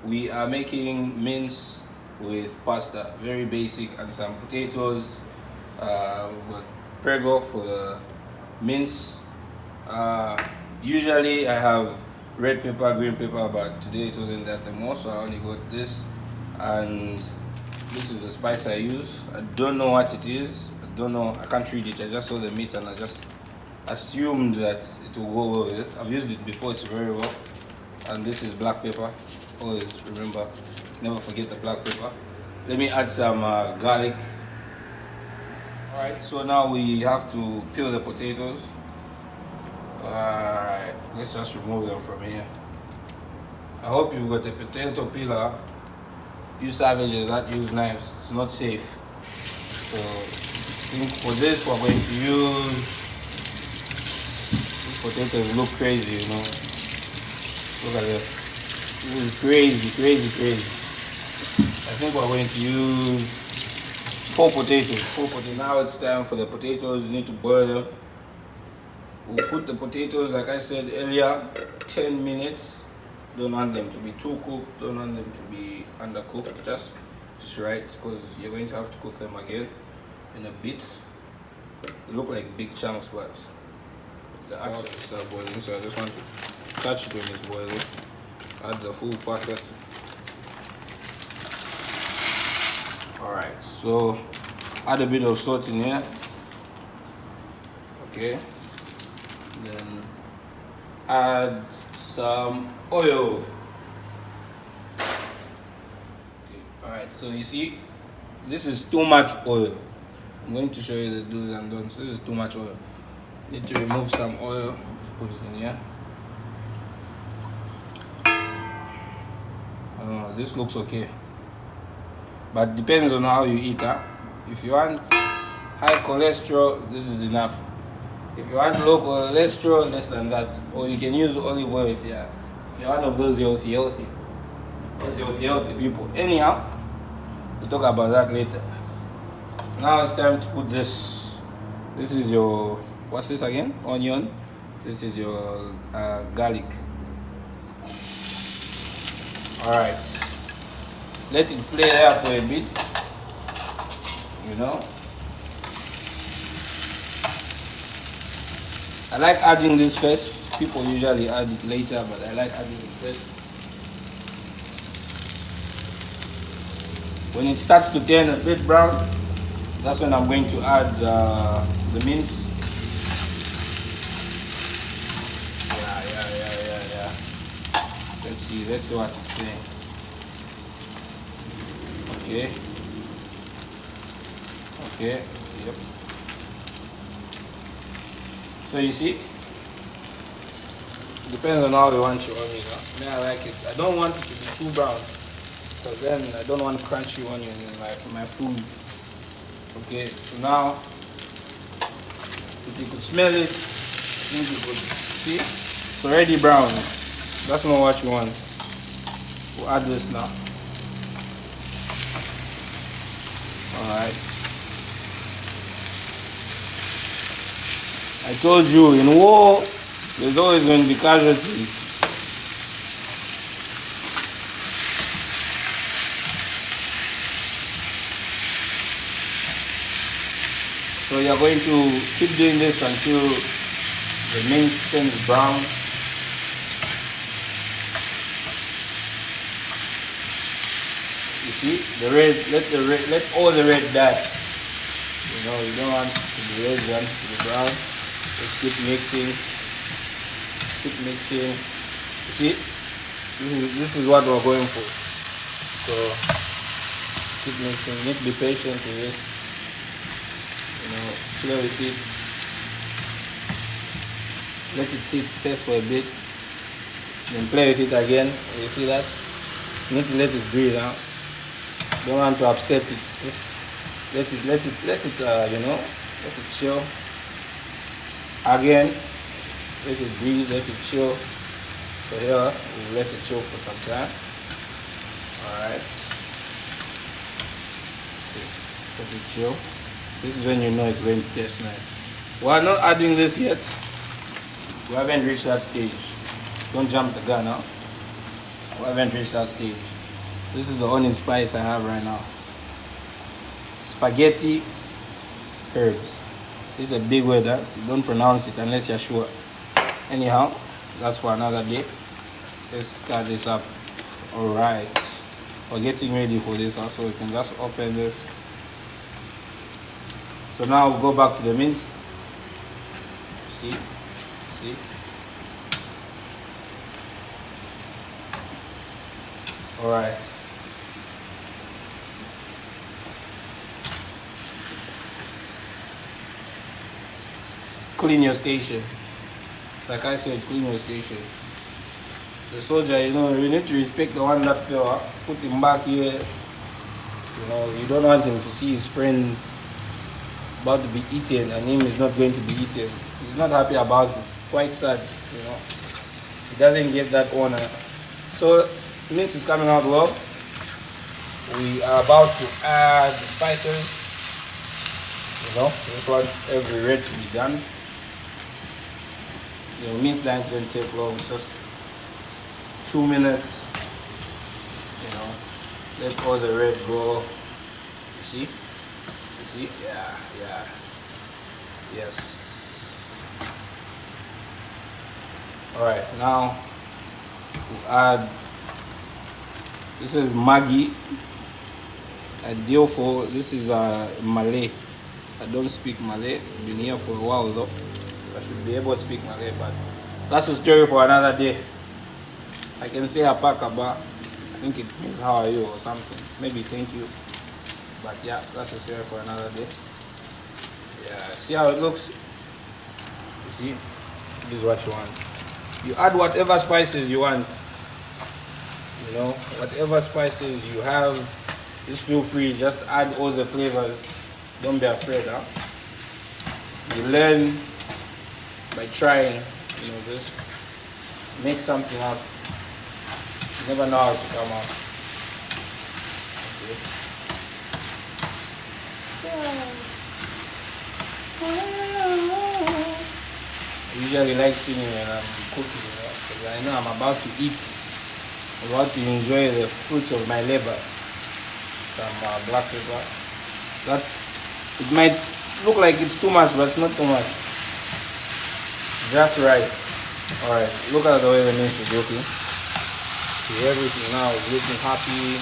We are making mince with pasta, very basic, and some potatoes. We've got prego for the mince. Usually I have red pepper, green pepper, but today it wasn't that anymore, so I only got this. And this is the spice I use. I don't know what it is. I don't know. I can't read it. I just saw the meat and I just assumed that it will go well with it. I've used it before. It's very well. And this is black pepper. Always remember, never forget the black pepper. Let me add some garlic. Alright, so now we have to peel the potatoes. Alright, let's just remove them from here. I hope you've got a potato peeler. Use savages, not use knives. It's not safe. So I think for this we're going to use, these potatoes look crazy, you know. Look at this. This is crazy, crazy, crazy. I think we're going to use 4 potatoes. Now it's time for the potatoes. You need to boil them. We'll put the potatoes, like I said earlier, 10 minutes. Don't want them to be too cooked. Don't want them to be undercooked. Just right, because you're going to have to cook them again in a bit. They look like big chunks, but the action start boiling. So I just want to touch it when it's boiling. Add the full packet. Alright, so add a bit of salt in here. Okay. Then add some oil. Okay. Alright, so you see, this is too much oil. I'm going to show you the do's and don'ts. This is too much oil. Need to remove some oil. Just put it in here. This looks okay, but depends on how you eat. If you want high cholesterol, this is enough. If you want low cholesterol, less than that. Or you can use olive oil if you're one of those healthy people. Anyhow, we'll talk about that later. Now it's time to put this. This is your, what's this again? Onion. This is your garlic. Alright. Let it play there for a bit. You know. I like adding this first. People usually add it later, but I like adding it first. When it starts to turn a bit brown, that's when I'm going to add the mince. Yeah. Let's see what it's saying. Okay, yep. So you see, depends on how you want your onion. Me, I like it. I don't want it to be too brown, because then I don't want crunchy onion in my food. Okay, so now, if you could smell it, I think you could see, it's already brown. That's not what you want. We'll add this now. Alright. I told you, in war, there's always going to be casualties. So you're going to keep doing this until the mince turns brown. You see, the red, let all the red die. You know, you don't want it to be red, you want it to be brown. Just keep mixing. You see, this is what we're going for. So keep mixing. You need to be patient with it. You know, play with it. Let it sit first for a bit. Then play with it again. You see that? You need to let it breathe out. Don't want to upset it. Just let it you know, let it chill. Again, let it breathe, let it chill. So here, we'll let it chill for some time. Alright. Let it chill. This is when you know it's going to taste nice. We are not adding this yet. We haven't reached that stage. Don't jump the gun now. We haven't reached that stage. This is the only spice I have right now. Spaghetti herbs. This is a big word that you don't pronounce it unless you're sure. Anyhow, that's for another day. Let's cut this up. Alright. We're getting ready for this also. We can just open this. So now we'll go back to the mince. See? See? Alright. Clean your station. Like I said, clean your station. The soldier, you know, you need to respect the one that fell. Put him back here. You know, you don't want him to see his friends about to be eaten and him is not going to be eaten. He's not happy about it. It's quite sad, you know. He doesn't get that honor. So, mince is coming out well. We are about to add the spices. You know, just want every red to be done. You know, mince dance don't take long, it's just 2 minutes. You know, let all the red go. You see? You see? Yeah, yeah. Yes. Alright, now we'll add, this is Maggi. This is Malay. I don't speak Malay. I've been here for a while though. I should be able to speak Malay, but that's a story for another day. I can say apaka, but I think it means how are you or something. Maybe thank you. But yeah, that's a story for another day. Yeah, see how it looks? You see? This is what you want. You add whatever spices you want. You know, whatever spices you have, just feel free. Just add all the flavors. Don't be afraid, huh? You learn by trying, you know, just make something up. You never know how to come out. I usually like singing when I'm cooking, you know, because I know I'm about to eat, I'm about to enjoy the fruits of my labor. Some black pepper. It might look like it's too much, but it's not too much. Just right. Alright, look at the way the mince is looking. See, everything now is looking happy.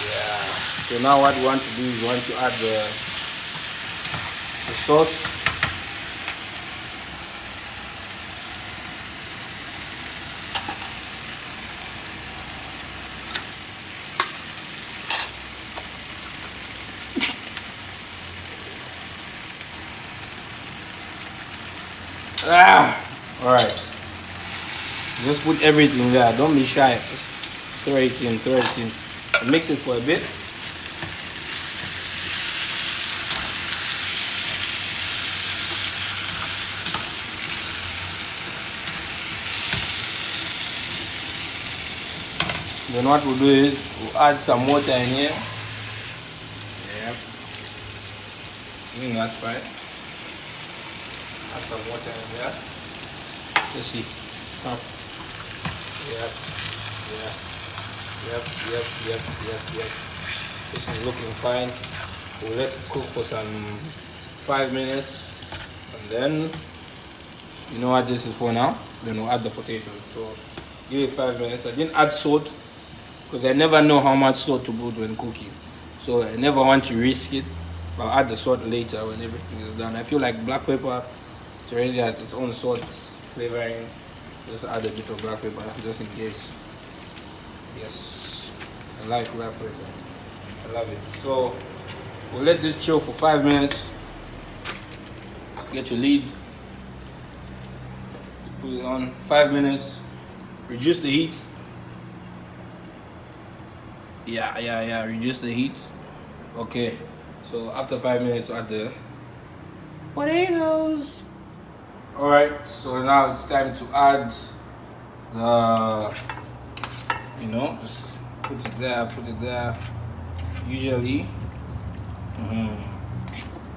Yeah. So now what we want to do is we want to add the sauce. Alright. Just put everything there. Don't be shy. Just throw it in, throw it in. And mix it for a bit. Then what we'll do is we'll add some water in here. Yep. That's fine. Add some water in there. Let's see. Yep. Yep. This is looking fine. We'll let it cook for some 5 minutes. And then, you know what this is for now? Then we'll add the potatoes. So give it 5 minutes. I didn't add salt because I never know how much salt to put when cooking. So I never want to risk it. I'll add the salt later when everything is done. I feel like black pepper, it already has its own salt flavoring. Just add a bit of black pepper just in case. Yes, I like black pepper. I love it. So we'll let this chill for 5 minutes. Get your lid. Put it on 5 minutes. Reduce the heat. Yeah. Reduce the heat. Okay. So after 5 minutes, add the potatoes. Alright, so now it's time to add the, you know, just put it there, usually.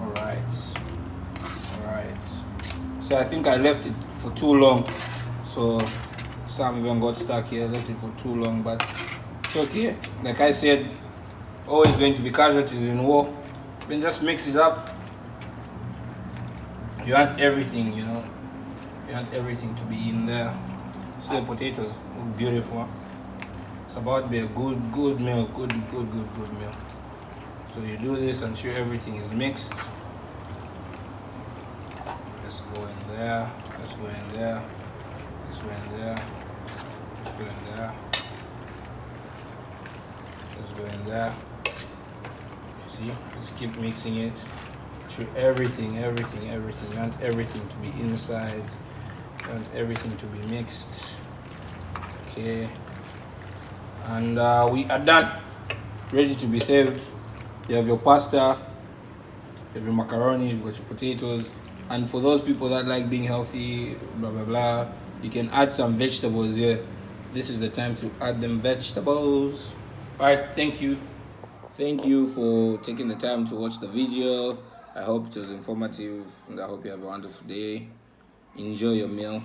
Alright. So I think I left it for too long, so some even got stuck here, left it for too long, but it's okay. Like I said, always going to be casualties in war. Then just mix it up. You want everything, you know. You want everything to be in there. So the potatoes look beautiful. It's about to be a good meal, good meal. So you do this until everything is mixed. Let's go in there. Let's go in there. Let's go in there. Let's go in there. Let's go in there. You see? Just keep mixing it. Show everything. You want everything to be inside. You want everything to be mixed. Okay. And we are done. Ready to be served. You have your pasta. You have your macaroni. You've got your potatoes. And for those people that like being healthy, blah blah blah, you can add some vegetables here. This is the time to add them vegetables. Alright, thank you for taking the time to watch the video. I hope it was informative, and I hope you have a wonderful day. Enjoy your meal.